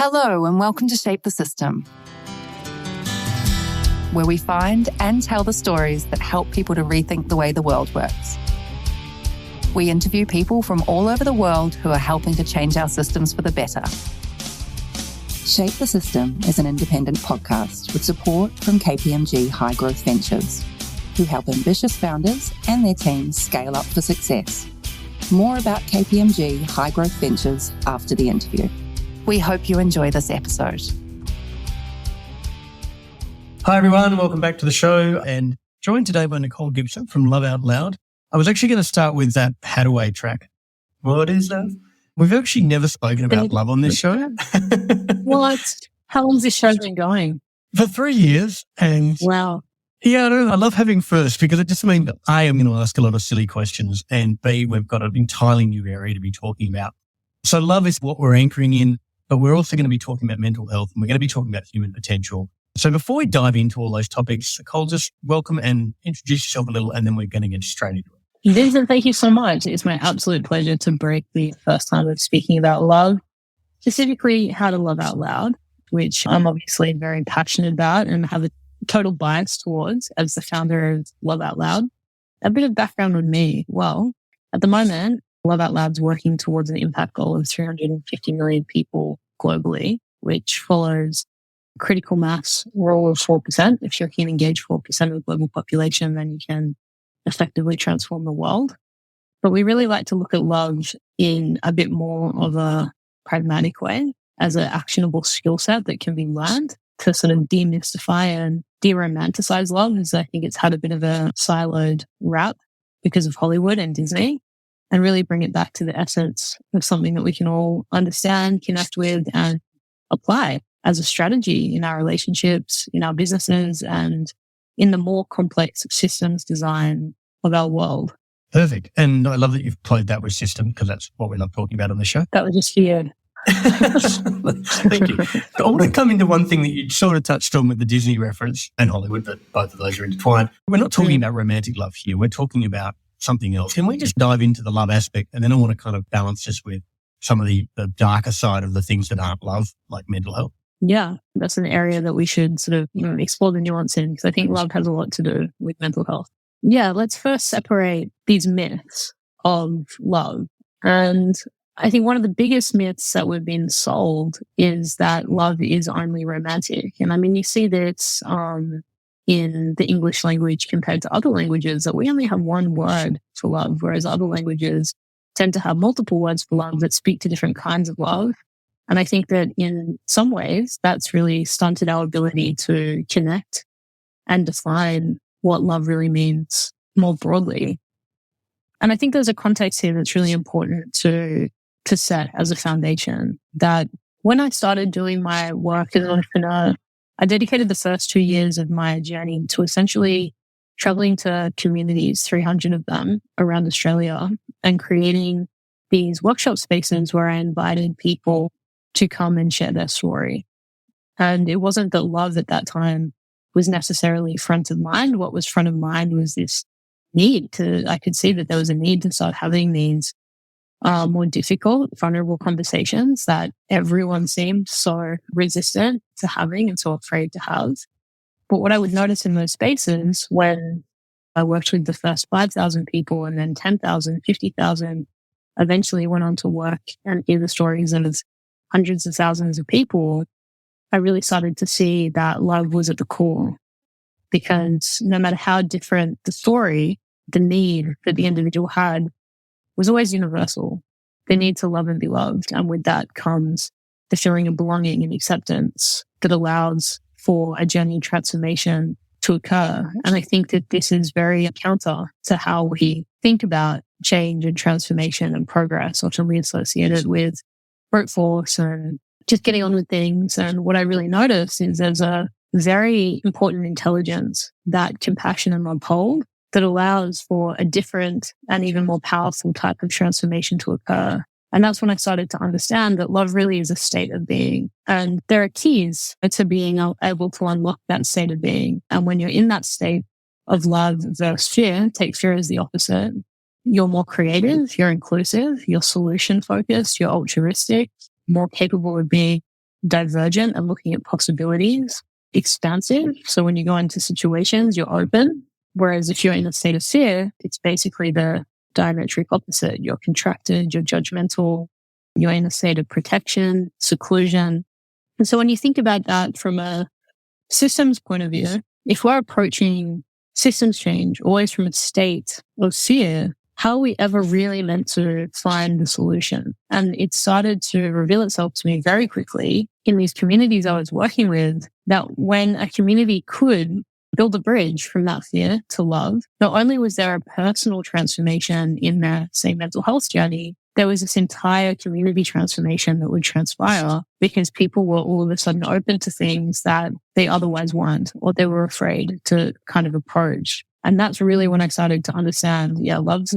Hello and welcome to Shape the System, where we find and tell the stories that help people to rethink the way the world works. We interview people from all over the world who are helping to change our systems for the better. Shape the System is an independent podcast with support from KPMG High Growth Ventures, who help ambitious founders and their teams scale up for success. More about KPMG High Growth Ventures after the interview. We hope you enjoy this episode. Hi everyone, welcome back to the show, and joined today by Nicole Gibson from Love Out Loud. I was actually going to start with that Hadaway track. What is love? We've actually never spoken about love on this show. What? How long's this show been going? For 3 years. And wow. Yeah, I love having first because it just means that A, I'm going to ask a lot of silly questions, and B, we've got an entirely new area to be talking about. So love is what we're anchoring in, but we're also going to be talking about mental health, and we're going to be talking about human potential. So before we dive into all those topics, Nicole, just welcome and introduce yourself a little, and then we're going to get straight into it. Vincent, thank you so much. It's my absolute pleasure to break the first time of speaking about love, specifically how to love out loud, which I'm obviously very passionate about and have a total bias towards as the founder of Love Out Loud. A bit of background on me. Well, at the moment, Love Out Loud's working towards an impact goal of 350 million people globally, which follows critical mass rule of 4%. If you can engage 4% of the global population, then you can effectively transform the world. But we really like to look at love in a bit more of a pragmatic way as an actionable skill set that can be learned to sort of demystify and de-romanticize love, as I think it's had a bit of a siloed rap because of Hollywood and Disney, and really bring it back to the essence of something that we can all understand, connect with, and apply as a strategy in our relationships, in our businesses, and in the more complex systems design of our world. Perfect. And I love that you've played that with system, because that's what we love talking about on the show. That was just weird. Thank you. I want to come into one thing that you sort of touched on with the Disney reference and Hollywood, but both of those are intertwined. We're not talking about romantic love here. We're talking about something else. Can we just dive into the love aspect? And then I want to kind of balance this with some of the darker side of the things that aren't love, like mental health. Yeah, that's an area that we should sort of explore the nuance in, because I think love has a lot to do with mental health. Yeah, let's first separate these myths of love. And I think one of the biggest myths that we've been sold is that love is only romantic. And I mean, you see this in the English language compared to other languages, that we only have one word for love, whereas other languages tend to have multiple words for love that speak to different kinds of love. And I think that in some ways, that's really stunted our ability to connect and define what love really means more broadly. And I think there's a context here that's really important to set as a foundation, that when I started doing my work as an entrepreneur, I dedicated the first 2 years of my journey to essentially traveling to communities, 300 of them around Australia, and creating these workshop spaces where I invited people to come and share their story. And it wasn't that love at that time was necessarily front of mind. What was front of mind was this need I could see that there was a need to start having these more difficult, vulnerable conversations that everyone seemed so resistant to having and so afraid to have. But what I would notice in those spaces when I worked with the first 5,000 people and then 10,000, 50,000, eventually went on to work and hear the stories of hundreds of thousands of people, I really started to see that love was at the core. Because no matter how different the story, the need that the individual had was always universal. The need to love and be loved. And with that comes the feeling of belonging and acceptance that allows for a journey transformation to occur. And I think that this is very counter to how we think about change and transformation and progress, often associated with brute force and just getting on with things. And what I really notice is there's a very important intelligence that compassion and love hold that allows for a different and even more powerful type of transformation to occur. And that's when I started to understand that love really is a state of being. And there are keys to being able to unlock that state of being. And when you're in that state of love versus fear, take fear as the opposite. You're more creative, you're inclusive, you're solution focused, you're altruistic, more capable of being divergent and looking at possibilities, expansive. So when you go into situations, you're open. Whereas if you're in a state of fear, it's basically the diametric opposite. You're contracted, you're judgmental, you're in a state of protection, seclusion. And so when you think about that from a systems point of view, if we're approaching systems change always from a state of fear, how are we ever really meant to find the solution? And it started to reveal itself to me very quickly in these communities I was working with, that when a community could build a bridge from that fear to love, not only was there a personal transformation in their, say, mental health journey, there was this entire community transformation that would transpire because people were all of a sudden open to things that they otherwise weren't, or they were afraid to kind of approach. And that's really when I started to understand, love's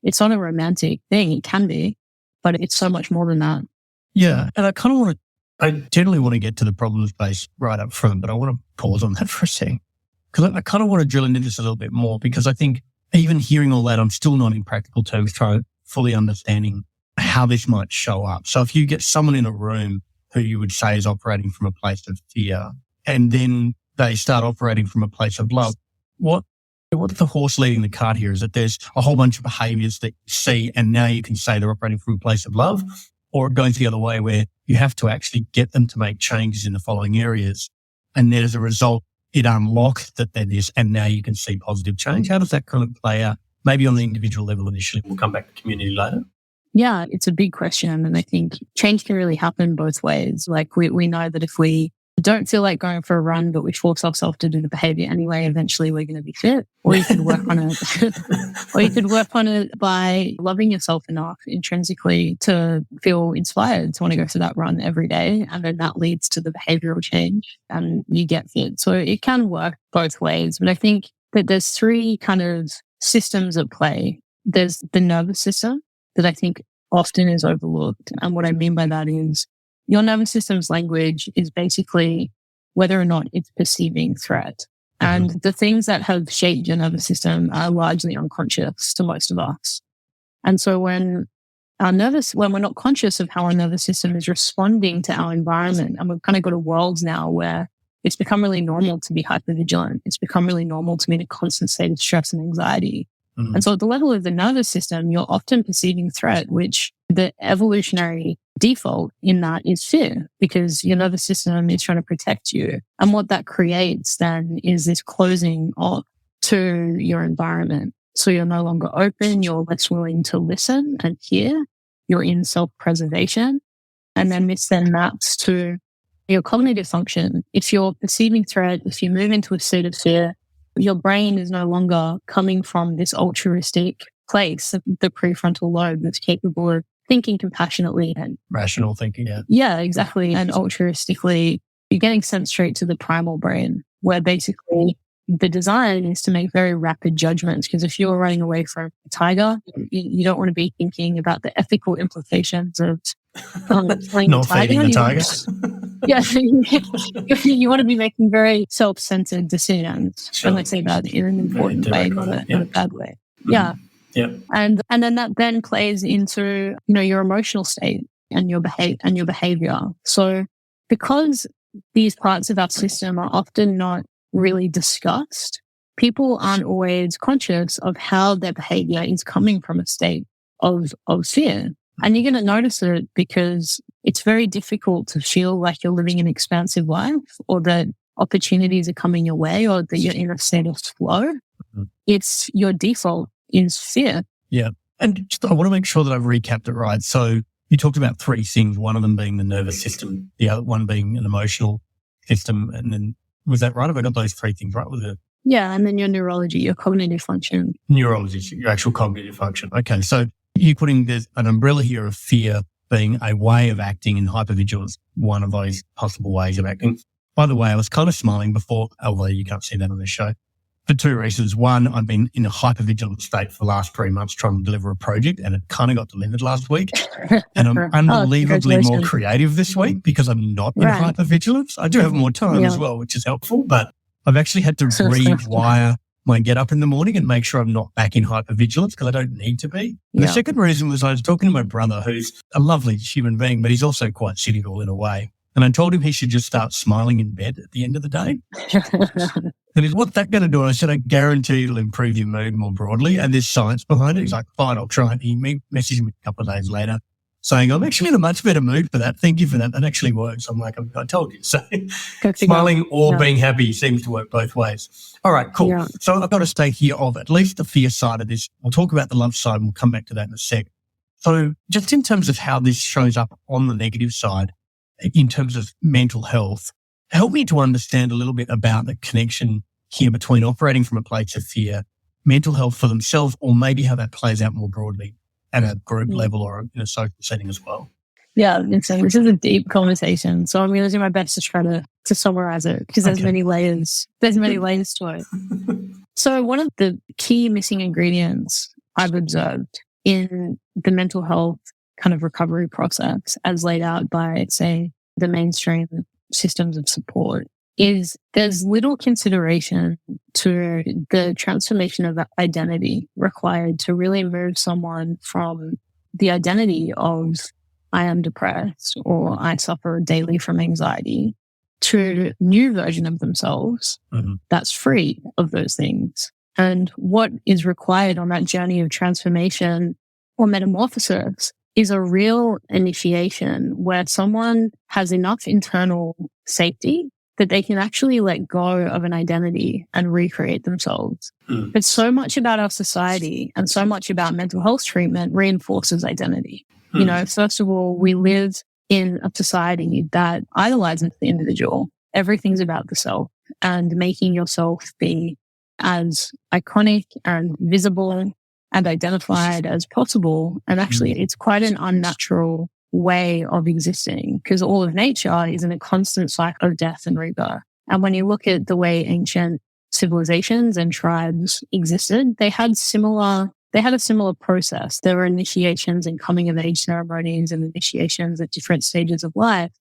it's not a romantic thing. It can be, but it's so much more than that. Yeah. And I generally want to get to the problem space right up front, but I want to pause on that for a second because I kind of want to drill into this a little bit more, because I think even hearing all that, I'm still not in practical terms fully understanding how this might show up. So if you get someone in a room who you would say is operating from a place of fear, and then they start operating from a place of love, what's the horse leading the cart here? Is that there's a whole bunch of behaviors that you see and now you can say they're operating from a place of love, or it goes the other way where you have to actually get them to make changes in the following areas. And then as a result, it unlocks that they're this, and now you can see positive change. How does that kind of play out? Maybe on the individual level initially. We'll come back to community later. Yeah, it's a big question. And I think change can really happen both ways. Like we know that if we don't feel like going for a run, but we force ourselves to do the behavior anyway, eventually we're going to be fit. Or you could work on it, or you could work on it by loving yourself enough intrinsically to feel inspired to want to go for that run every day. And then that leads to the behavioral change and you get fit. So it can work both ways. But I think that there's three kind of systems at play. There's the nervous system that I think often is overlooked. And what I mean by that is your nervous system's language is basically whether or not it's perceiving threat. And the things that have shaped your nervous system are largely unconscious to most of us. And so when we're not conscious of how our nervous system is responding to our environment, and we've kind of got a world now where it's become really normal to be hypervigilant. It's become really normal to be in a constant state of stress and anxiety. And so at the level of the nervous system, you're often perceiving threat, which the evolutionary default in that is fear, because your nervous system is trying to protect you. And what that creates then is this closing off to your environment. So you're no longer open, you're less willing to listen and hear, you're in self-preservation. And then this then maps to your cognitive function. If you're perceiving threat, if you move into a state of fear, your brain is no longer coming from this altruistic place, the prefrontal lobe that's capable of thinking compassionately and rational thinking. Yeah, exactly. And altruistically, you're getting sent straight to the primal brain, where basically the design is to make very rapid judgments. Because if you're running away from a tiger, you don't want to be thinking about the ethical implications of killing not feeding the tiger. Yeah, you want to be making very self-centered decisions. Sure. And let's say that in an important way, not a bad way. Yeah. Yeah. And then that then plays into, your emotional state and your behavior. So because these parts of our system are often not really discussed, people aren't always conscious of how their behavior is coming from a state of fear. And you're going to notice it because it's very difficult to feel like you're living an expansive life, or that opportunities are coming your way, or that you're in a state of flow. Mm-hmm. It's your default is fear. Yeah. And I want to make sure that I've recapped it right. So you talked about three things, one of them being the nervous system, the other one being an emotional system. And then was that right? Have I got those three things right? Yeah. And then your neurology, your cognitive function. Neurology, your actual cognitive function. Okay. So you're putting an umbrella here of fear being a way of acting, and hypervigilance, one of those possible ways of acting. By the way, I was kind of smiling before, although you can't see that on the show, for two reasons. One, I've been in a hypervigilant state for the last 3 months trying to deliver a project, and it kind of got delivered last week. And I'm unbelievably more creative this week because I'm not in hypervigilance. I do have more time as well, which is helpful, but I've actually had to rewire my get up in the morning and make sure I'm not back in hypervigilance because I don't need to be. The second reason was I was talking to my brother, who's a lovely human being, but he's also quite cynical in a way. And I told him he should just start smiling in bed at the end of the day. And he's, what's that going to do? And I said, I guarantee it'll improve your mood more broadly. And there's science behind it. He's like, fine, I'll try it. He messaged me a couple of days later saying, I'm actually in a much better mood for that. Thank you for that. That actually works. I'm like, I told you. So smiling or being happy seems to work both ways. All right, cool. Yeah. So I've got to stay here of at least the fear side of this. We'll talk about the love side and we'll come back to that in a sec. So just in terms of how this shows up on the negative side, in terms of mental health, help me to understand a little bit about the connection here between operating from a place of fear, mental health for themselves, or maybe how that plays out more broadly at a group level or in a social setting as well. Yeah, this is a deep conversation. So I'm going to do my best to try to summarize it because there's many layers. There's many layers to it. So one of the key missing ingredients I've observed in the mental health kind of recovery process as laid out by, say, the mainstream systems of support is there's little consideration to the transformation of identity required to really move someone from the identity of I am depressed or I suffer daily from anxiety to a new version of themselves that's free of those things. And what is required on that journey of transformation or metamorphosis is a real initiation where someone has enough internal safety that they can actually let go of an identity and recreate themselves. But so much about our society and so much about mental health treatment reinforces identity. You know, first of all, we live in a society that idolizes the individual. Everything's about the self and making yourself be as iconic and visible and identified as possible. And actually, it's quite an unnatural way of existing because all of nature is in a constant cycle of death and rebirth. And when you look at the way ancient civilizations and tribes existed, they had a similar process. There were initiations and coming of age ceremonies and initiations at different stages of life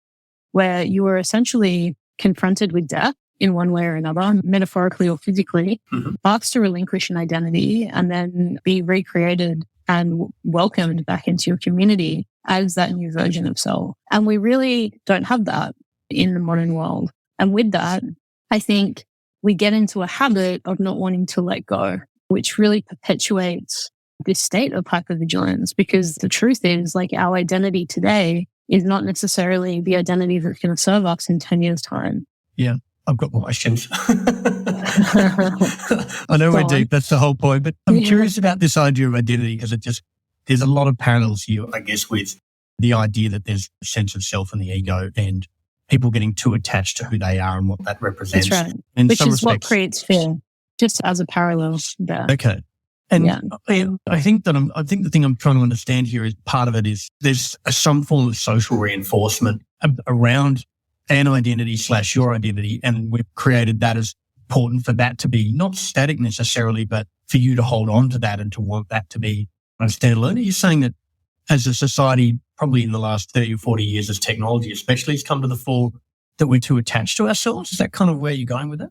where you were essentially confronted with death in one way or another, metaphorically or physically, asked to relinquish an identity and then be recreated and welcomed back into your community as that new version of self. And we really don't have that in the modern world. And with that, I think we get into a habit of not wanting to let go, which really perpetuates this state of hypervigilance because the truth is, like, our identity today is not necessarily the identity that's going to serve us in 10 years' time. Yeah. I've got more questions. I know we're deep. That's the whole point. But I'm curious about this idea of identity because there's a lot of parallels here, I guess, with the idea that there's a sense of self and the ego and people getting too attached to who they are and what that represents. That's right. Which is what creates fear, just as a parallel there. Okay. And I think the thing I'm trying to understand here is part of it is there's some form of social reinforcement around an identity / your identity. And we've created that as important for that to be not static necessarily, but for you to hold on to that and to want that to be standalone. Are you saying that as a society, probably in the last 30 or 40 years as technology especially has come to the fore, that we're too attached to ourselves? Is that kind of where you're going with that?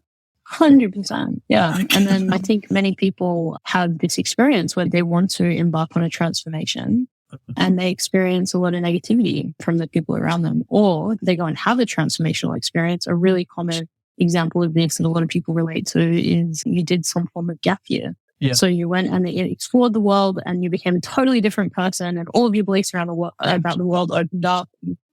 100%. Yeah. And then I think many people have this experience where they want to embark on a transformation and they experience a lot of negativity from the people around them, or they go and have a transformational experience. A really common example of this that a lot of people relate to is you did some form of gap year. Yeah. So you went and explored the world and you became a totally different person and all of your beliefs around about the world opened up.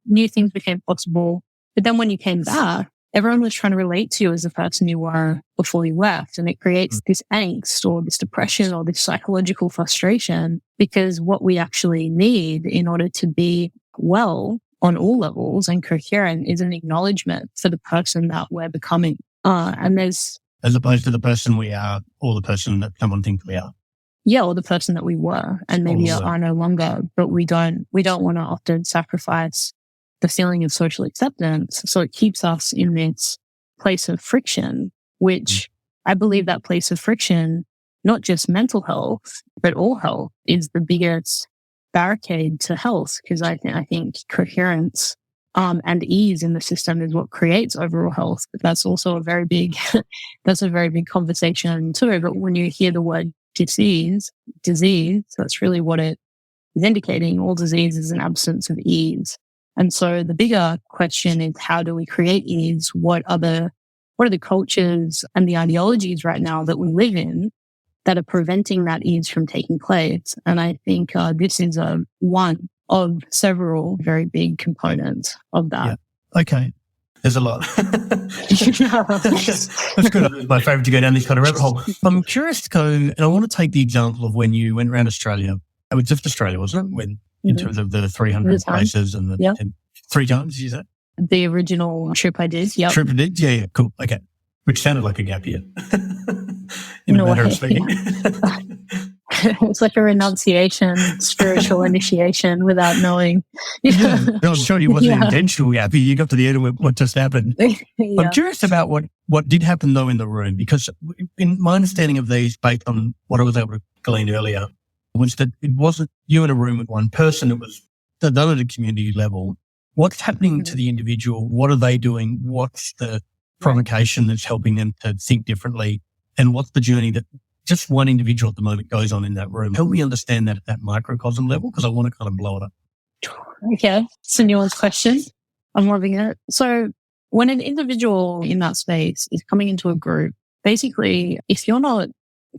New things became possible. But then when you came back, everyone was trying to relate to you as the person you were before you left. And it creates this angst or this depression or this psychological frustration because what we actually need in order to be well on all levels and coherent is an acknowledgement for the person that we're becoming. And there's... As opposed to the person we are or the person that someone thinks we are. Yeah, or the person that we were and maybe are no longer, but we don't want to often sacrifice the feeling of social acceptance. So it keeps us in this place of friction, which I believe that place of friction, not just mental health, but all health is the biggest barricade to health. Because I think coherence and ease in the system is what creates overall health. But that's also a very big conversation too. But when you hear the word disease, that's really what it is indicating. All disease is an absence of ease. And so the bigger question is, how do we create ease? What are the cultures and the ideologies right now that we live in that are preventing that ease from taking place? And I think this is one of several very big components of that. Yeah. Okay. There's a lot. That's good. It's my favourite to go down this kind of rabbit hole. I'm curious to go, and I want to take the example of when you went around Australia. It was just Australia, wasn't it? When in terms of the 300 places and the and 3 times, you said? The original trip I did, yeah. Trip I did? Yeah, cool. Okay. Which sounded like a gap year. In a matter of speaking. Yeah. It's like a renunciation, spiritual initiation without knowing. Yeah. I'm sure it wasn't intentional gap year. You got to the end of what just happened. I'm curious about what did happen though in the room, because in my understanding of these, based on what I was able to glean earlier, was that it wasn't you in a room with one person. It was done at a community level. What's happening to the individual? What are they doing? What's the provocation that's helping them to think differently? And what's the journey that just one individual at the moment goes on in that room? Help me understand that at that microcosm level, because I want to kind of blow it up. Okay. It's a nuanced question. I'm loving it. So when an individual in that space is coming into a group, basically, if you're not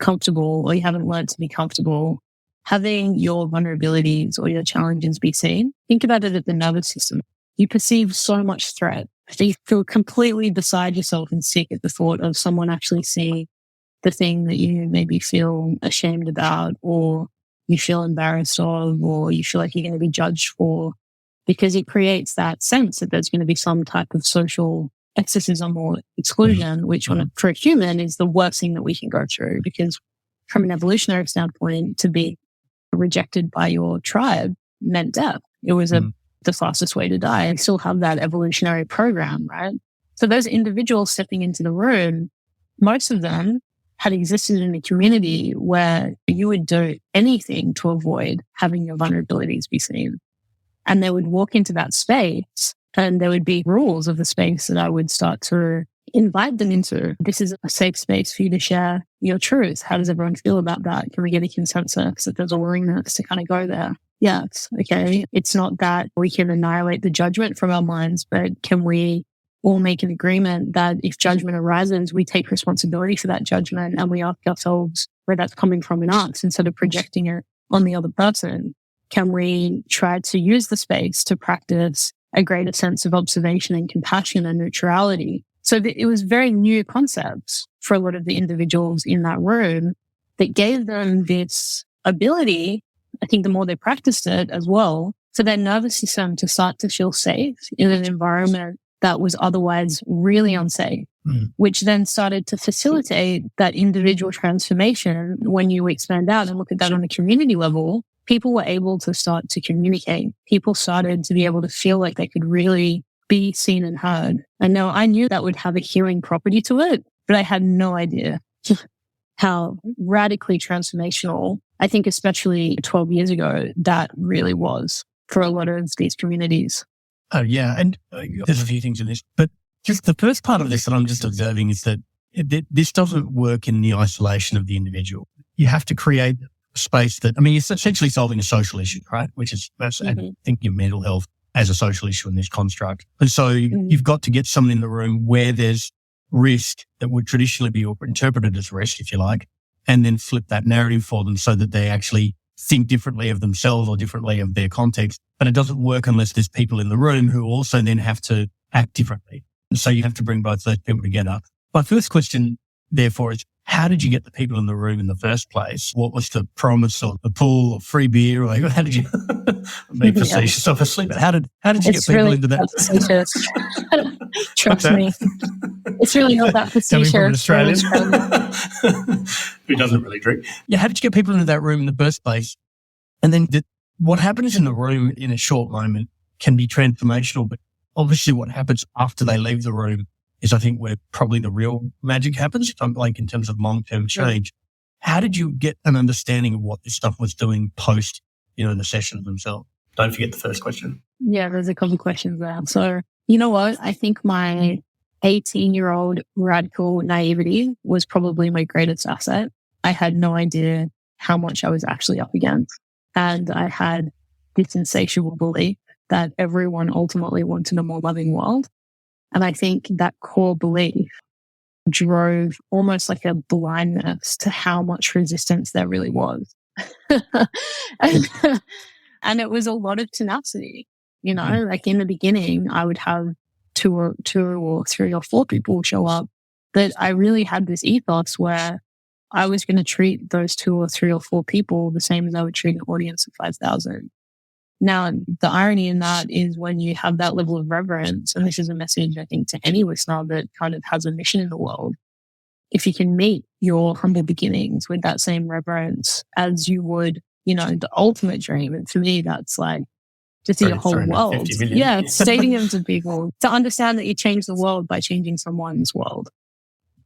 comfortable or you haven't learned to be comfortable having your vulnerabilities or your challenges be seen, think about it at the nervous system. You perceive so much threat. You feel completely beside yourself and sick at the thought of someone actually seeing the thing that you maybe feel ashamed about, or you feel embarrassed of, or you feel like you're going to be judged for, because it creates that sense that there's going to be some type of social exorcism or exclusion, which for a human is the worst thing that we can go through, because from an evolutionary standpoint, to be rejected by your tribe meant death. It was the fastest way to die. And still have that evolutionary program, right? So those individuals stepping into the room, most of them had existed in a community where you would do anything to avoid having your vulnerabilities be seen. And they would walk into that space and there would be rules of the space that I would start to invite them into. This is a safe space for you to share your truth. How does everyone feel about that? Can we get a consensus that there's a willingness to kind of go there? Yes. Okay. It's not that we can annihilate the judgment from our minds, but can we all make an agreement that if judgment arises, we take responsibility for that judgment and we ask ourselves where that's coming from in us instead of projecting it on the other person? Can we try to use the space to practice a greater sense of observation and compassion and neutrality? So it was very new concepts for a lot of the individuals in that room that gave them this ability, I think the more they practiced it as well, for their nervous system to start to feel safe in an environment that was otherwise really unsafe, which then started to facilitate that individual transformation. When you expand out and look at that on a community level, people were able to start to communicate. People started to be able to feel like they could really be seen and heard. And now I knew that would have a healing property to it, but I had no idea how radically transformational, I think especially 12 years ago, that really was for a lot of these communities. Oh, yeah. And there's a few things in this, but just the first part of this that I'm just observing is that this doesn't work in the isolation of the individual. You have to create a space that, I mean, it's essentially solving a social issue, right? Which is, I think, your mental health as a social issue in this construct. And so you've got to get someone in the room where there's risk that would traditionally be interpreted as risk, if you like, and then flip that narrative for them so that they actually think differently of themselves or differently of their context. But it doesn't work unless there's people in the room who also then have to act differently. And so you have to bring both those people together. My first question, therefore, is how did you get the people in the room in the first place? What was the promise or the pool or free beer? Or how did you be facetious, obviously, but how did you get people into that? Trust me. It's really not that facetious. Coming from an Australian who doesn't really drink. Yeah, how did you get people into that room in the first place? And then what happens in the room in a short moment can be transformational, but obviously what happens after they leave the room is, I think, where probably the real magic happens, like in terms of long-term change. How did you get an understanding of what this stuff was doing post, the sessions themselves? Don't forget the first question. Yeah, there's a couple of questions there. So, you know what? I think my 18-year-old radical naivety was probably my greatest asset. I had no idea how much I was actually up against. And I had this insatiable belief that everyone ultimately wanted a more loving world. And I think that core belief drove almost like a blindness to how much resistance there really was. and, and it was a lot of tenacity, like in the beginning, I would have two or three or four people show up, but I really had this ethos where I was going to treat those 2 or 3 or 4 people the same as I would treat an audience of 5,000. Now, the irony in that is when you have that level of reverence, and this is a message, I think, to any listener that kind of has a mission in the world, if you can meet your humble beginnings with that same reverence as you would, the ultimate dream. And for me, that's like to see a whole world. Yeah, stadiums of people, to understand that you change the world by changing someone's world.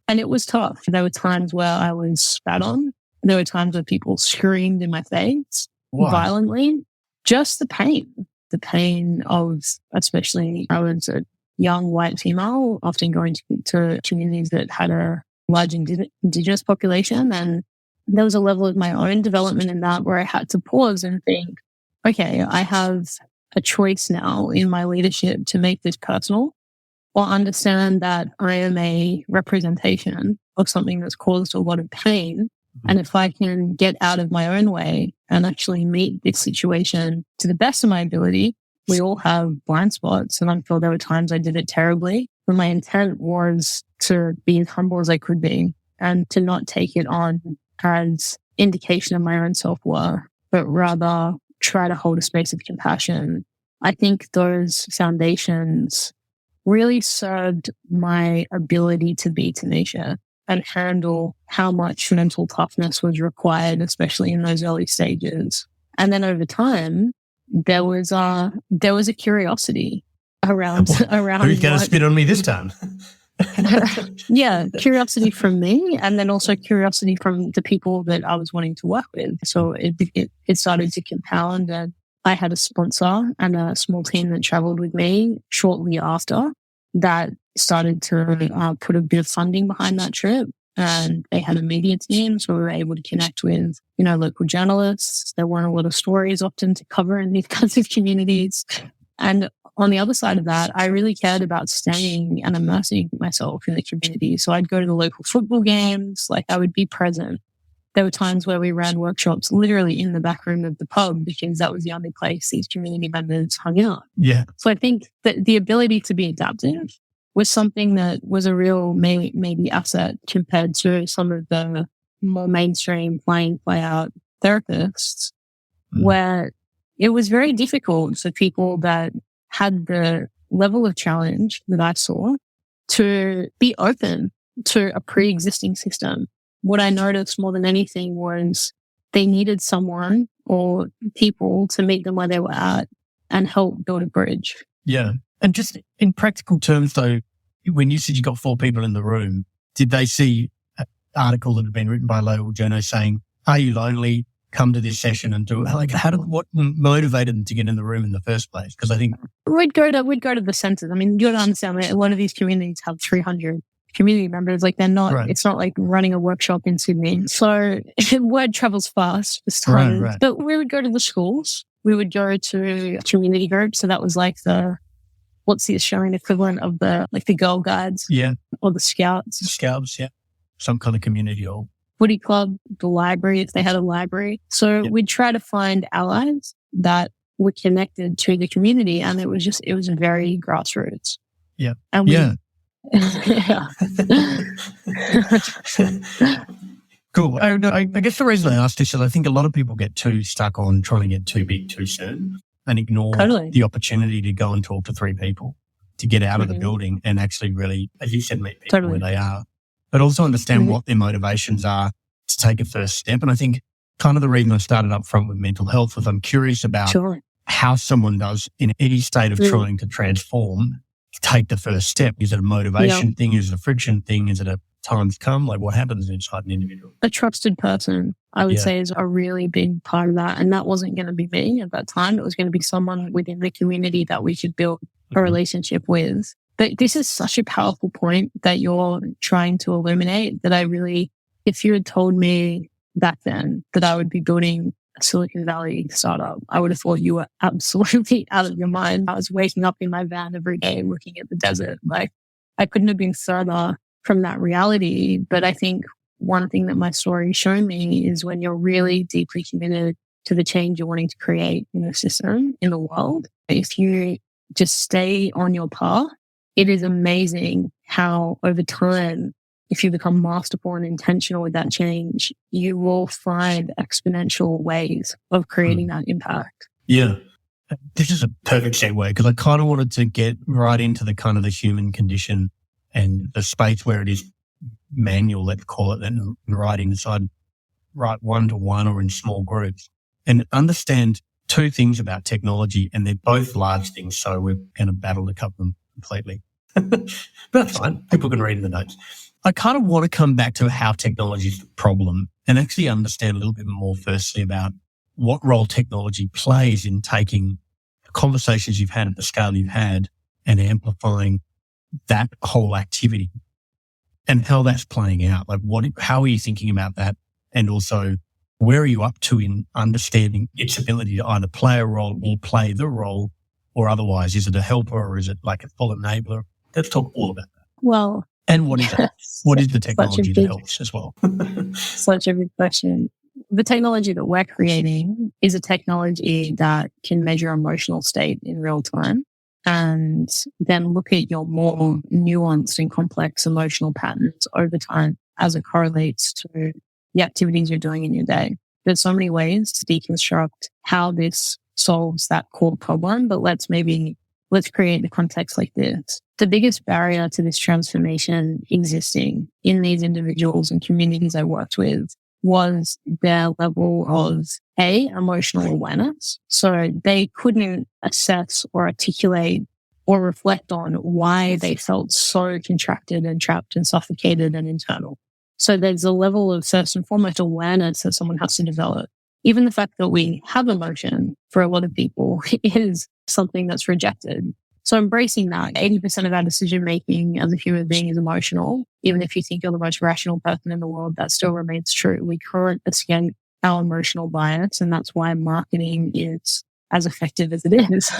And it was tough. There were times where I was spat on. There were times where people screamed in my face violently. Just the pain of, especially I was a young white female, often going to communities that had a large indigenous population. And there was a level of my own development in that where I had to pause and think, okay, I have a choice now in my leadership to make this personal, or understand that I am a representation of something that's caused a lot of pain. And if I can get out of my own way and actually meet this situation to the best of my ability, we all have blind spots. And I'm sure there were times I did it terribly, but my intent was to be as humble as I could be and to not take it on as indication of my own self-worth, but rather try to hold a space of compassion. I think those foundations really served my ability to be tenacious and handle how much mental toughness was required, especially in those early stages. And then over time, there was a curiosity around who's going to spit on me this time? Yeah, curiosity from me, and then also curiosity from the people that I was wanting to work with. So it started to compound, and I had a sponsor and a small team that traveled with me shortly after that started to put a bit of funding behind that trip. And they had a media team, so we were able to connect with, local journalists. There weren't a lot of stories often to cover in these kinds of communities. And on the other side of that, I really cared about staying and immersing myself in the community. So I'd go to the local football games, like I would be present. There were times where we ran workshops literally in the back room of the pub because that was the only place these community members hung out. Yeah. So I think that the ability to be adaptive was something that was a real maybe asset compared to some of the more mainstream play out therapists, where it was very difficult for people that had the level of challenge that I saw to be open to a pre-existing system. What I noticed more than anything was they needed someone or people to meet them where they were at and help build a bridge. Yeah. And just in practical terms, though, when you said you got 4 people in the room, did they see an article that had been written by a local journal saying, "Are you lonely? Come to this session and do it"? Like, what motivated them to get in the room in the first place? Because I think we'd go to the centers. I mean, you got to understand that a lot of these communities have 300 community members. Like they're not. Right. It's not like running a workshop in Sydney. So word travels fast this time. Right. But we would go to the schools. We would go to community groups. So that was like what's the Australian equivalent of the Girl Guides? Yeah. Or the Scouts. Scouts, yeah. Some kind of community hall. Footy club, the library, if they had a library. So we'd try to find allies that were connected to the community. And it was very grassroots. Yeah. And yeah. Cool. I guess the reason I asked this is I think a lot of people get too stuck on trying to get too big too soon and ignore the opportunity to go and talk to 3 people, to get out of the building and actually really, as you said, meet people where they are, but also understand what their motivations are to take a first step. And I think kind of the reason I started up front with mental health was I'm curious about how someone does in any state of trying to transform, take the first step. Is it a motivation thing? Is it a friction thing? Is it a time's come? Like what happens inside an individual? A trusted person, I would say, is a really big part of that. And that wasn't going to be me at that time. It was going to be someone within the community that we could build a relationship with. But this is such a powerful point that you're trying to illuminate that if you had told me back then that I would be building a Silicon Valley startup, I would have thought you were absolutely out of your mind. I was waking up in my van every day looking at the desert. Like, I couldn't have been further from that reality. But I think one thing that my story shown me is when you're really deeply committed to the change you're wanting to create in the system, in the world, if you just stay on your path, it is amazing how over time, if you become masterful and intentional with that change, you will find exponential ways of creating that impact. Yeah. This is a perfect segue because I kind of wanted to get right into the kind of the human condition and the space where it is manual, let's call it, and right inside, right one-to-one or in small groups, and understand two things about technology, and they're both large things, so we're going to battle to cover them completely. But that's fine. People can read in the notes. I kind of want to come back to how technology is the problem and actually understand a little bit more firstly about what role technology plays in taking the conversations you've had at the scale you've had and amplifying that whole activity and how that's playing out. Like how are you thinking about that? And also, where are you up to in understanding its ability to either play a role or play the role, or otherwise, is it a helper or is it like a full enabler? Let's talk all about that. Well, and what is it? What is the technology that helps as well? Such a big question. The technology that we're creating is a technology that can measure emotional state in real time and then look at your more nuanced and complex emotional patterns over time as it correlates to the activities you're doing in your day. There's so many ways to deconstruct how this solves that core problem, but let's create the context like this. The biggest barrier to this transformation existing in these individuals and communities I worked with was their level of emotional awareness. So they couldn't assess or articulate or reflect on why they felt so contracted and trapped and suffocated and internal. So there's a level of first and foremost awareness that someone has to develop. Even the fact that we have emotion for a lot of people is something that's rejected. So embracing that, 80% of our decision making as a human being is emotional. Even if you think you're the most rational person in the world, that still remains true. We can't escape our emotional bias, and that's why marketing is as effective as it is.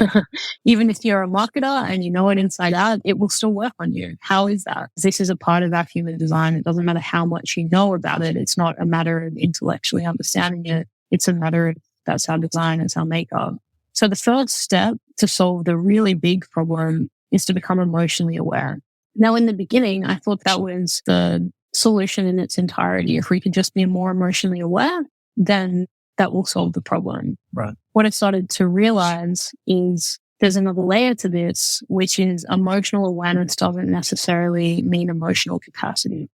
Even if you're a marketer and you know it inside out, it will still work on you. How is that? This is a part of our human design. It doesn't matter how much you know about it. It's not a matter of intellectually understanding it. It's a matter of that's our design, it's our makeup. So the first step to solve the really big problem is to become emotionally aware. Now, in the beginning, I thought that was the solution in its entirety. If we could just be more emotionally aware, then that will solve the problem. Right. What I started to realize is there's another layer to this, which is emotional awareness doesn't necessarily mean emotional capacity.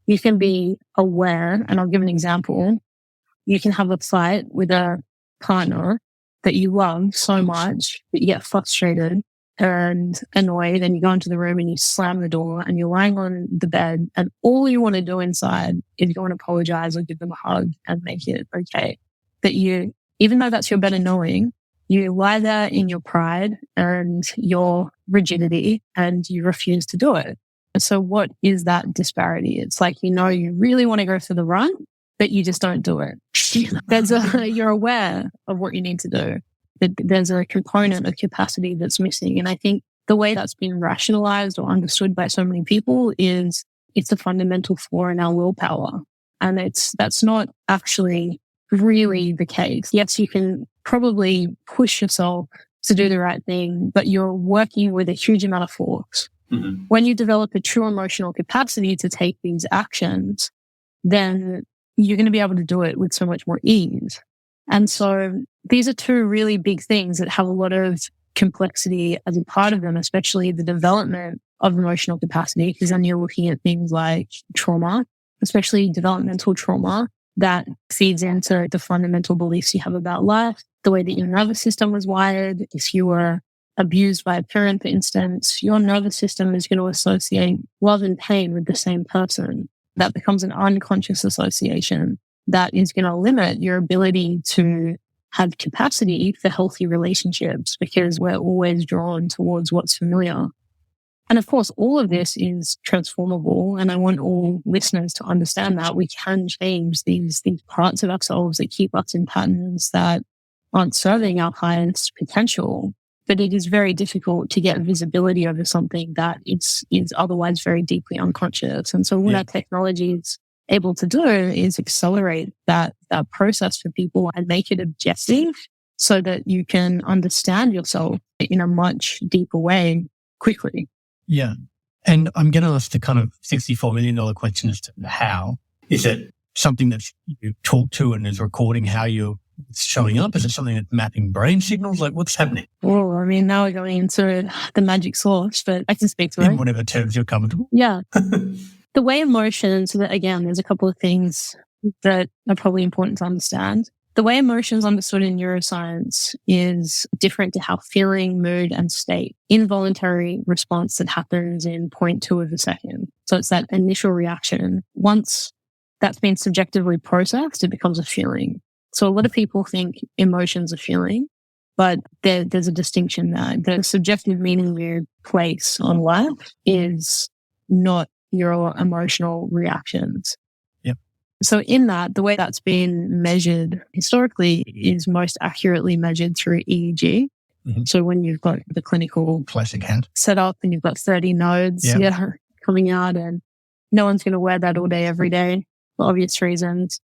You can be aware, and I'll give an example. You can have a fight with a partner that you love so much, but you get frustrated and annoyed, and you go into the room and you slam the door and you're lying on the bed, and all you want to do inside is go and apologize or give them a hug and make it okay. That you, even though that's your better knowing, you lie there in your pride and your rigidity and you refuse to do it. So what is that disparity? It's like, you really want to go for the run, but you just don't do it. You're aware of what you need to do. There's a component of capacity that's missing. And I think the way that's been rationalized or understood by so many people is it's a fundamental flaw in our willpower. And that's not actually really the case. Yes, you can probably push yourself to do the right thing, but you're working with a huge amount of force. Mm-hmm. When you develop a true emotional capacity to take these actions, then you're going to be able to do it with so much more ease. And so these are two really big things that have a lot of complexity as a part of them, especially the development of emotional capacity, because then you're looking at things like trauma, especially developmental trauma that feeds into the fundamental beliefs you have about life, the way that your nervous system was wired. If you were abused by a parent, for instance, your nervous system is going to associate love and pain with the same person. That becomes an unconscious association that is going to limit your ability to have capacity for healthy relationships because we're always drawn towards what's familiar. And of course, all of this is transformable. And I want all listeners to understand that we can change these parts of ourselves that keep us in patterns that aren't serving our highest potential. But it is very difficult to get visibility over something that is otherwise very deeply unconscious. And so what our technology is able to do is accelerate that process for people and make it objective so that you can understand yourself in a much deeper way quickly. Yeah. And I'm going to ask the kind of $64 million question as to how. Is it something that you talk to and is recording how you're showing up? Is it something that's mapping brain signals? Like, what's happening? Oh, I mean, now we're going into the magic sauce, but I can speak to it. In whatever terms you're comfortable. Yeah. The way emotions, again, there's a couple of things that are probably important to understand. The way emotions understood in neuroscience is different to how feeling, mood, and state, involuntary response that happens in 0.2 of a second. So it's that initial reaction. Once that's been subjectively processed, it becomes a feeling. So a lot of people think emotions are feeling, but there's a distinction there. The subjective meaning we place on life is not your emotional reactions. Yep. So in that, the way that's been measured historically is most accurately measured through EEG. Mm-hmm. So when you've got the clinical classic hand set up and you've got 30 nodes coming out, and no one's going to wear that all day, every day for obvious reasons.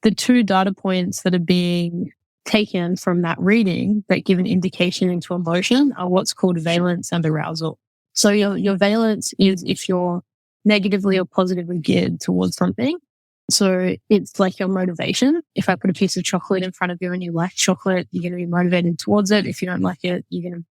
The two data points that are being taken from that reading that give an indication into emotion are what's called valence and arousal. So your valence is if you're negatively or positively geared towards something. So it's like your motivation. If I put a piece of chocolate in front of you and you like chocolate, you're going to be motivated towards it. If you don't like it, you're going to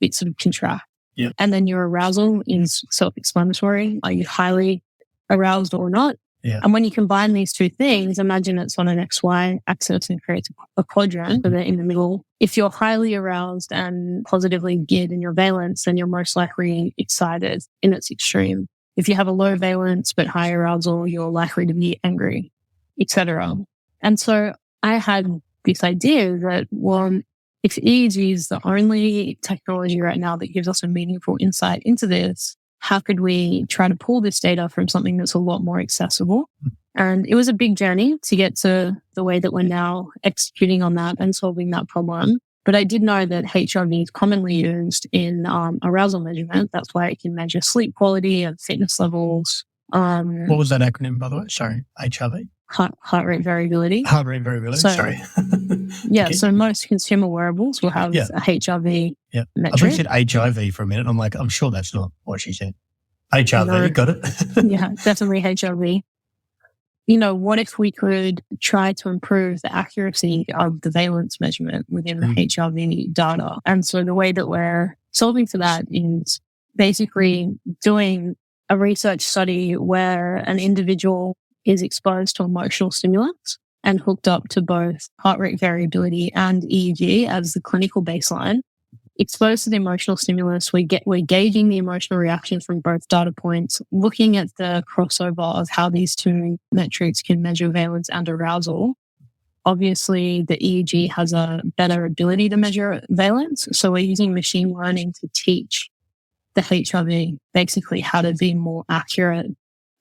be sort of contract. Yeah. And then your arousal is self-explanatory. Are you highly aroused or not? Yeah. And when you combine these two things, imagine it's on an XY axis and creates a quadrant, so that in the middle, if you're highly aroused and positively geared in your valence, then you're most likely excited in its extreme. If you have a low valence but high arousal, you're likely to be angry, etc. And so I had this idea that, well, if EEG is the only technology right now that gives us a meaningful insight into this, how could we try to pull this data from something that's a lot more accessible? And it was a big journey to get to the way that we're now executing on that and solving that problem. But I did know that HRV is commonly used in arousal measurement. That's why it can measure sleep quality and fitness levels. What was that acronym, by the way? Sorry, HRV? Heart rate variability. Heart rate variability, sorry. Yeah, so most consumer wearables will have a HRV metric. I think you said HIV for a minute. I'm like, I'm sure that's not what she said. HRV, no. Got it? Yeah, definitely HRV. You know, what if we could try to improve the accuracy of the valence measurement within the HRV data? And so the way that we're solving for that is basically doing a research study where an individual is exposed to emotional stimulants and hooked up to both heart rate variability and EEG as the clinical baseline. Exposed to the emotional stimulus, we're gauging the emotional reaction from both data points, looking at the crossover of how these two metrics can measure valence and arousal. Obviously, the EEG has a better ability to measure valence, so we're using machine learning to teach the HRV basically how to be more accurate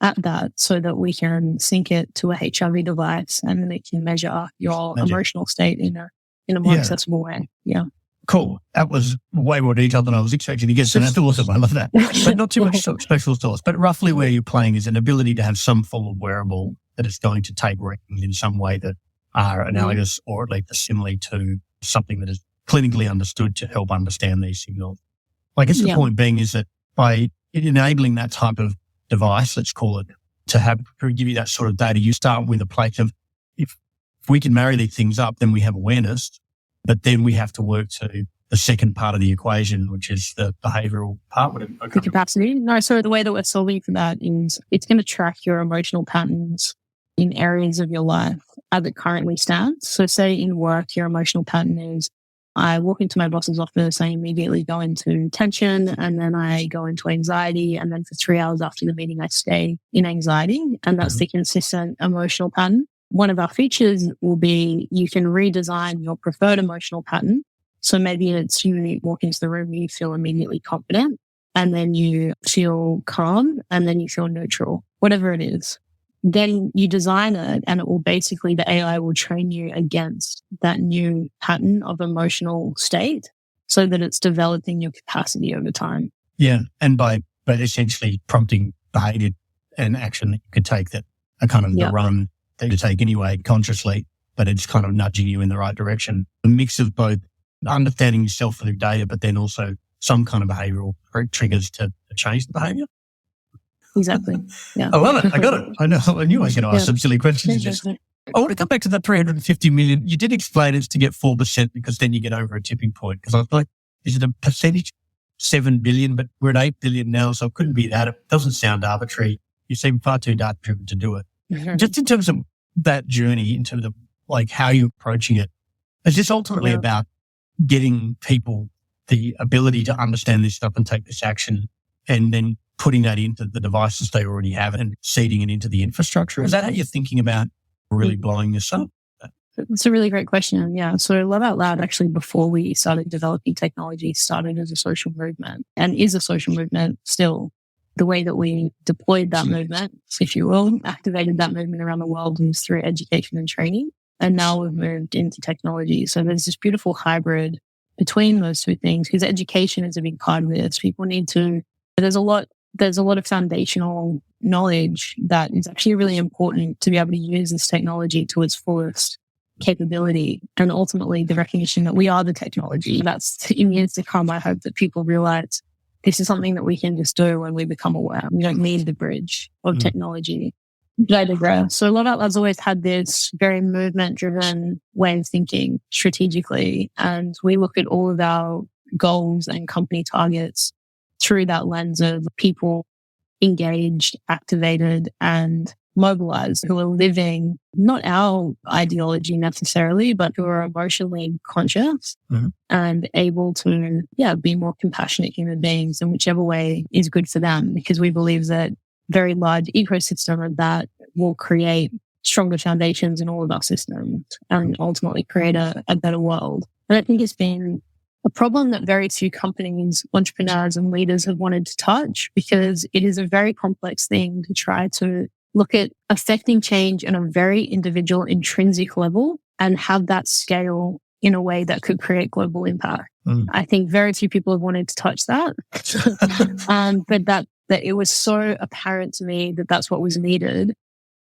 at that so that we can sync it to a HRV device and then it can measure your emotional state in a more accessible way. Yeah. Cool. That was way more detailed than I was expecting to get. So that's awesome. I love that. But not too much special sauce. But roughly where you're playing is an ability to have some form of wearable that is going to take readings in some way that are analogous or at least similar to something that is clinically understood to help understand these signals. I guess the point being is that by enabling that type of device, let's call it, to give you that sort of data, you start with a place of if we can marry these things up, then we have awareness. But then we have to work to the second part of the equation, which is the behavioral part. The capacity. No, so the way that we're solving for that is it's going to track your emotional patterns in areas of your life as it currently stands. So say in work, your emotional pattern is I walk into my boss's office, I immediately go into tension, and then I go into anxiety. And then for 3 hours after the meeting, I stay in anxiety. And that's the consistent emotional pattern. One of our features will be you can redesign your preferred emotional pattern. So maybe it's you walk into the room, you feel immediately confident. and then you feel calm, and then you feel neutral, whatever it is. Then you design it, and it will basically, the AI will train you against that new pattern of emotional state so that it's developing your capacity over time. Yeah. And by essentially prompting behavior and action that you could take that are kind of the run that you take anyway consciously, but it's kind of nudging you in the right direction. A mix of both understanding yourself through data, but then also some kind of behavioral triggers to change the behavior. Exactly. Yeah. I love it. I got it. I know. I knew I was going to ask some silly questions. I want to come back to that 350 million. You did explain it's to get 4% because then you get over a tipping point. Because I was like, is it a percentage? 7 billion, but we're at 8 billion now, so it couldn't be that. It doesn't sound arbitrary. You seem far too data driven to do it. Just in terms of that journey, in terms of like how you're approaching it, is this ultimately about getting people the ability to understand this stuff and take this action and then putting that into the devices they already have and seeding it into the infrastructure? Is that how you're thinking about really blowing this up? It's a really great question. Yeah. So Love Out Loud, actually, before we started developing technology, started as a social movement and is a social movement still. The way that we deployed that movement, if you will, activated that movement around the world was through education and training. And now we've moved into technology. So there's this beautiful hybrid between those two things, because education is a big part of this. People need to, there's a lot of foundational knowledge that is actually really important to be able to use this technology to its fullest capability, and ultimately the recognition that we are the technology. That's in years to come. I hope that people realize this is something that we can just do when we become aware. We don't need the bridge of technology. But I digress. So Love Out Loud's always had this very movement-driven way of thinking strategically, and we look at all of our goals and company targets through that lens of people engaged, activated, and mobilized, who are living not our ideology necessarily, but who are emotionally conscious and able to, be more compassionate human beings in whichever way is good for them, because we believe that very large ecosystem of that will create stronger foundations in all of our systems and ultimately create a better world. And I think it's been a problem that very few companies, entrepreneurs and leaders have wanted to touch, because it is a very complex thing to try to look at affecting change on a very individual, intrinsic level and have that scale in a way that could create global impact. I think very few people have wanted to touch that. But that it was so apparent to me that that's what was needed,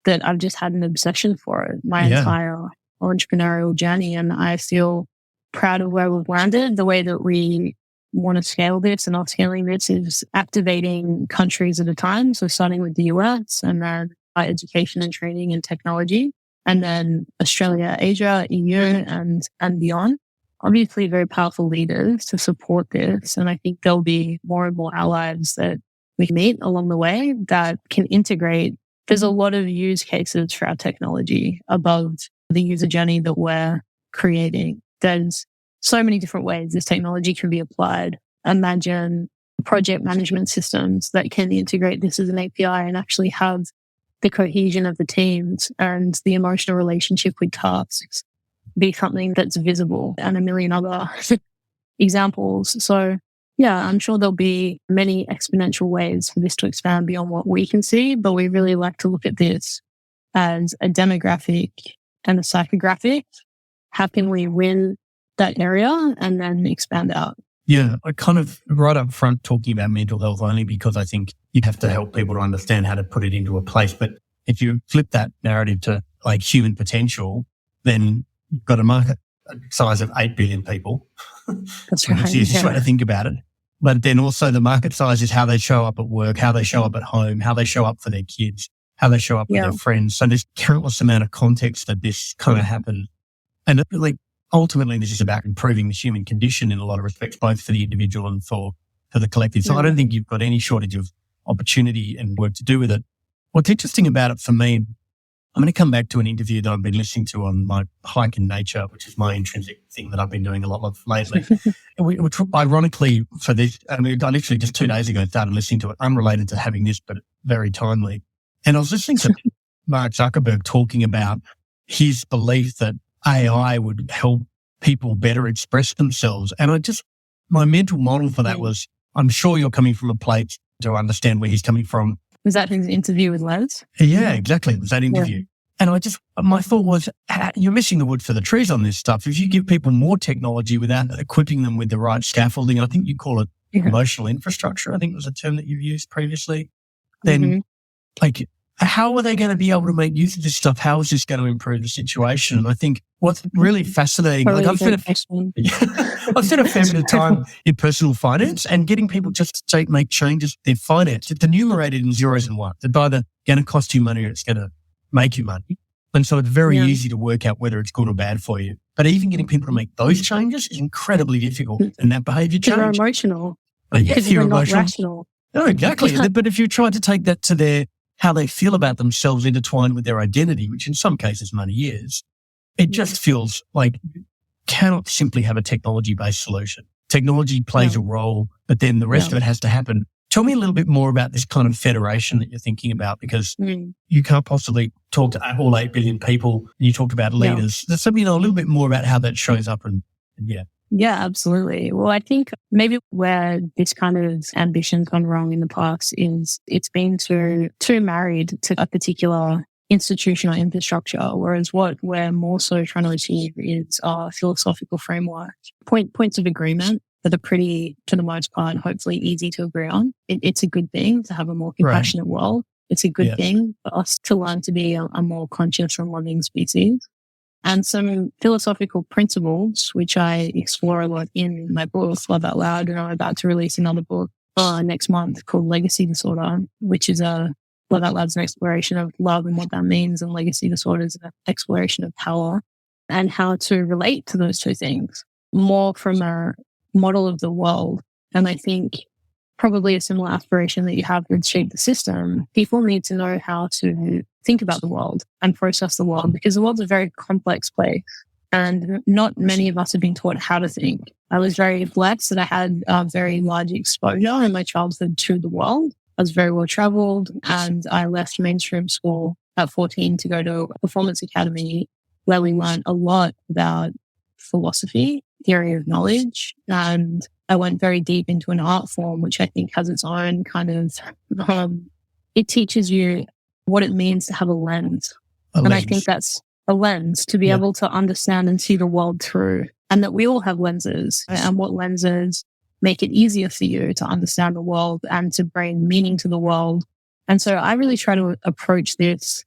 that I've just had an obsession for it my entire entrepreneurial journey. And I feel proud of where we've landed. The way that we want to scale this and are scaling this is activating countries at a time. So starting with the US and then education and training and technology, and then Australia, Asia, EU, and beyond. Obviously, very powerful leaders to support this. And I think there'll be more and more allies that we meet along the way that can integrate. There's a lot of use cases for our technology above the user journey that we're creating. There's so many different ways this technology can be applied. Imagine project management systems that can integrate this as an API and actually have the cohesion of the teams and the emotional relationship with tasks be something that's visible, and a million other examples. So I'm sure there'll be many exponential ways for this to expand beyond what we can see, but we really like to look at this as a demographic and a psychographic. How can we win that area and then expand out? Yeah, I kind of right up front talking about mental health only because I think you have to help people to understand how to put it into a place. But if you flip that narrative to like human potential, then you've got a market size of 8 billion people. That's right. That's the easiest way to think about it. But then also the market size is how they show up at work, how they show up at home, how they show up for their kids, how they show up with their friends. So there's countless amount of context that this kind of happens. And it really, ultimately, this is about improving the human condition in a lot of respects, both for the individual and for the collective. So I don't think you've got any shortage of opportunity and work to do with it. What's interesting about it for me, I'm going to come back to an interview that I've been listening to on my hike in nature, which is my intrinsic thing that I've been doing a lot of lately. Which ironically for this, I literally just 2 days ago started listening to it, unrelated to having this, but very timely. And I was listening to Mark Zuckerberg talking about his belief that AI would help people better express themselves. And my mental model for that was I'm sure you're coming from a place to understand where he's coming from. Was that his interview with Les? Yeah, exactly. It was that interview. Yeah. And my thought was, you're missing the wood for the trees on this stuff. If you give people more technology without equipping them with the right scaffolding, I think you call it emotional infrastructure, I think was a term that you've used previously, then like, how are they going to be able to make use of this stuff? How is this going to improve the situation? And I think what's really fascinating, like I've spent a fair bit of time in personal finance and getting people just to make changes to their finance. It's enumerated in zeros and ones. It's either going to cost you money or it's going to make you money. And so it's very easy to work out whether it's good or bad for you. But even getting people to make those changes is incredibly difficult. And that behavior change. They're emotional. Because they're not rational. No, exactly. But if you try to take that to how they feel about themselves intertwined with their identity, which in some cases money is, it just feels like you cannot simply have a technology-based solution. Technology plays a role, but then the rest of it has to happen. Tell me a little bit more about this kind of federation that you're thinking about, because you can't possibly talk to all 8 billion people and you talked about leaders. There's something, a little bit more about how that shows up and. Yeah, absolutely. Well, I think maybe where this kind of ambition's gone wrong in the past is it's been too married to a particular institutional infrastructure, whereas what we're more so trying to achieve is a philosophical framework, points of agreement that are pretty, to the most part, hopefully easy to agree on. It's a good thing to have a more compassionate world. It's a good thing for us to learn to be a more conscious and loving species. And some philosophical principles, which I explore a lot in my book, Love Out Loud, and I'm about to release another book next month called Legacy Disorder, which is Love Out Loud's an exploration of love and what that means, and Legacy Disorder is an exploration of power and how to relate to those two things more from a model of the world. And I think probably a similar aspiration that you have would shape the system. People need to know how to think about the world and process the world, because the world's a very complex place and not many of us have been taught how to think. I was very blessed that I had a very large exposure in my childhood to the world. I was very well traveled and I left mainstream school at 14 to go to a performance academy where we learned a lot about philosophy, theory of knowledge, and I went very deep into an art form, which I think has its own kind of, it teaches you what it means to have a lens. And I think that's a lens to be able to understand and see the world through, and that we all have lenses, and what lenses make it easier for you to understand the world and to bring meaning to the world. And so I really try to approach this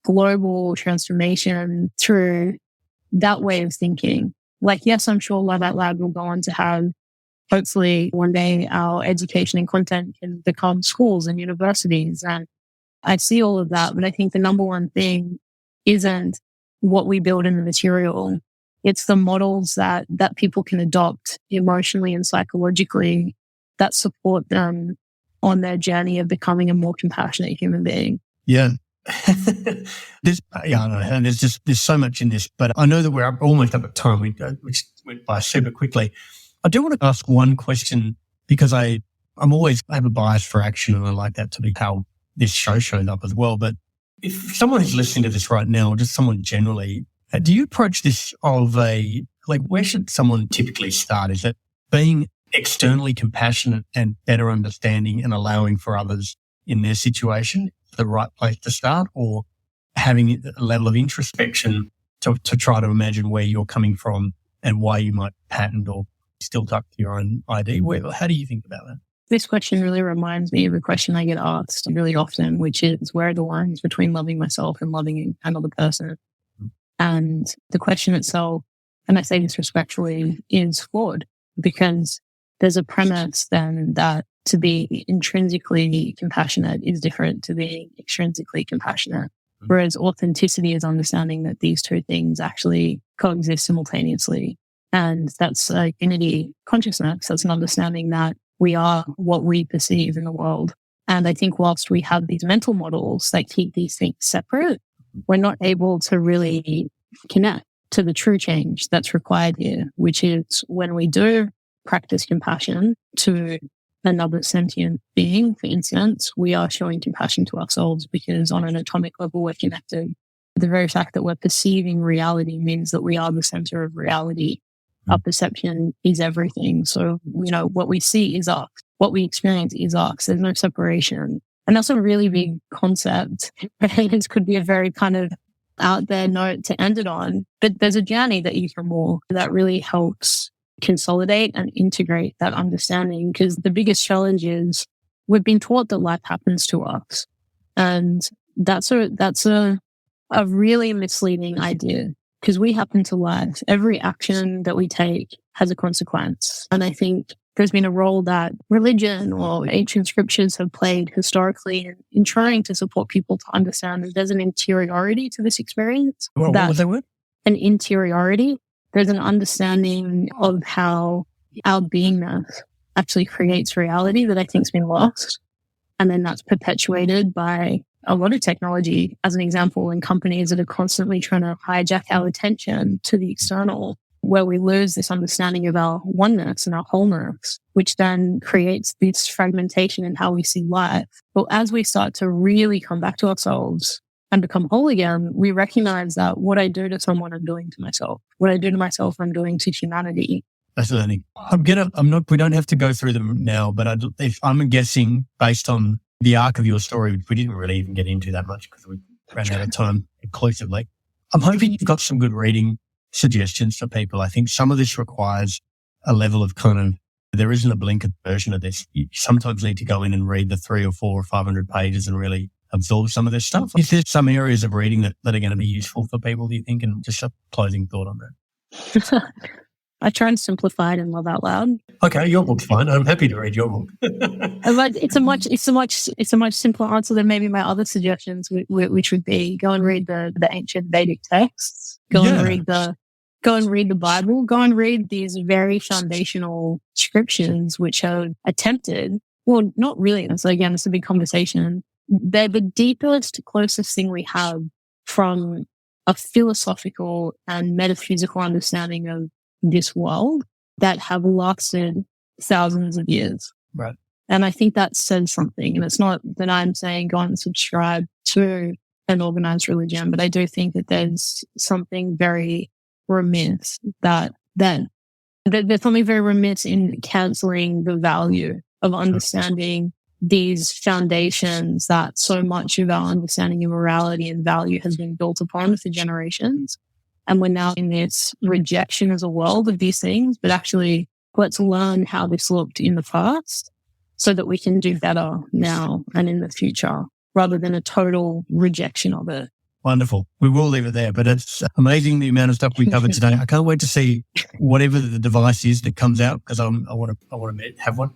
global transformation through that way of thinking. Like, yes, I'm sure Love Out Loud will go on to have, hopefully one day, our education and content can become schools and universities. And I see all of that. But I think the number one thing isn't what we build in the material. It's the models that people can adopt emotionally and psychologically that support them on their journey of becoming a more compassionate human being. Yeah. I know. And there's so much in this, but I know that we're almost up at time, which went by super quickly. I do want to ask one question, because I have a bias for action, and I like that to be how this show shows up as well. But if someone is listening to this right now, or just someone generally, do you approach this where should someone typically start? Is it being externally compassionate and better understanding and allowing for others in their situation, the right place to start, or having a level of introspection to try to imagine where you're coming from and why you might patent or still tuck to your own ID? How do you think about that? This question really reminds me of a question I get asked really often, which is, where are the lines between loving myself and loving another person? And the question itself, and I say this respectfully, is flawed, because there's a premise then that to be intrinsically compassionate is different to being extrinsically compassionate. Whereas authenticity is understanding that these two things actually coexist simultaneously. And that's a unity consciousness. That's an understanding that we are what we perceive in the world. And I think whilst we have these mental models that keep these things separate, we're not able to really connect to the true change that's required here, which is when we do practice compassion to another sentient being, for instance, we are showing compassion to ourselves, because on an atomic level, we're connected. The very fact that we're perceiving reality means that we are the center of reality. Our perception is everything. So, what we see is us. what we experience is us. There's no separation. And that's a really big concept. It could be a very kind of out there note to end it on, but there's a journey that you can walk that really helps consolidate and integrate that understanding. Because the biggest challenge is we've been taught that life happens to us. And that's a really misleading idea, because we happen to life. Every action that we take has a consequence. And I think there's been a role that religion or ancient scriptures have played historically in trying to support people to understand that there's an interiority to this experience. What was that word? An interiority. There's an understanding of how our beingness actually creates reality that I think has been lost. And then that's perpetuated by a lot of technology, as an example, in companies that are constantly trying to hijack our attention to the external, where we lose this understanding of our oneness and our wholeness, which then creates this fragmentation in how we see life. But as we start to really come back to ourselves and become whole again, we recognize that what I do to someone, I'm doing to myself. What I do to myself, I'm doing to humanity. That's learning. We don't have to go through them now, but if I'm guessing based on the arc of your story, which we didn't really even get into that much because we ran out of time inclusively. I'm hoping you've got some good reading suggestions for people. I think some of this requires a level of there isn't a blinkered version of this. You sometimes need to go in and read the 300 or 400 or 500 pages and really absorb some of this stuff. If there's some areas of reading that are going to be useful for people, do you think? And just a closing thought on that. I try and simplify it in Love Out Loud. Okay, your book's fine. I'm happy to read your book. But it's a much simpler answer than maybe my other suggestions, which would be go and read the ancient Vedic texts. Go and read the Bible. Go and read these very foundational scriptures, which are attempted. Well, not really. So again, it's a big conversation. They're the deepest, closest thing we have from a philosophical and metaphysical understanding of this world that have lasted thousands of years. Right. And I think that says something. And it's not that I'm saying go and subscribe to an organized religion, but I do think that there's something very remiss there's something very remiss in canceling the value of understanding these foundations that so much of our understanding of morality and value has been built upon for generations. And we're now in this rejection as a world of these things, but actually let's learn how this looked in the past so that we can do better now and in the future, rather than a total rejection of it. Wonderful. We will leave it there, but it's amazing the amount of stuff we covered today. I can't wait to see whatever the device is that comes out, because I want to have one,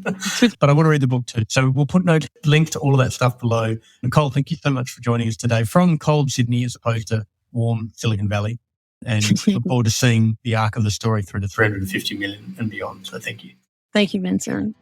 but I want to read the book too. So we'll put a link to all of that stuff below. Nicole, thank you so much for joining us today from cold Sydney as opposed to warm Silicon Valley, and look forward to seeing the arc of the story through the 350 million and beyond. So thank you. Thank you, Vincent.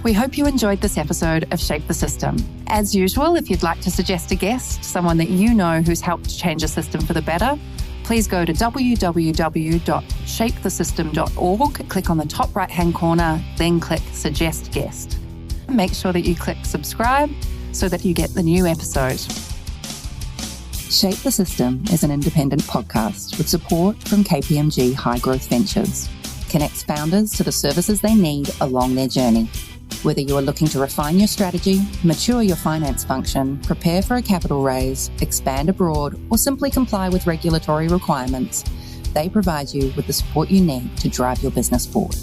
We hope you enjoyed this episode of Shape the System. As usual, if you'd like to suggest a guest, someone that you know who's helped change a system for the better, please go to www.shapethesystem.org, click on the top right-hand corner, then click Suggest Guest. Make sure that you click subscribe so that you get the new episode. Shape the System is an independent podcast with support from KPMG High Growth Ventures. Connects founders to the services they need along their journey. Whether you are looking to refine your strategy, mature your finance function, prepare for a capital raise, expand abroad, or simply comply with regulatory requirements, they provide you with the support you need to drive your business forward.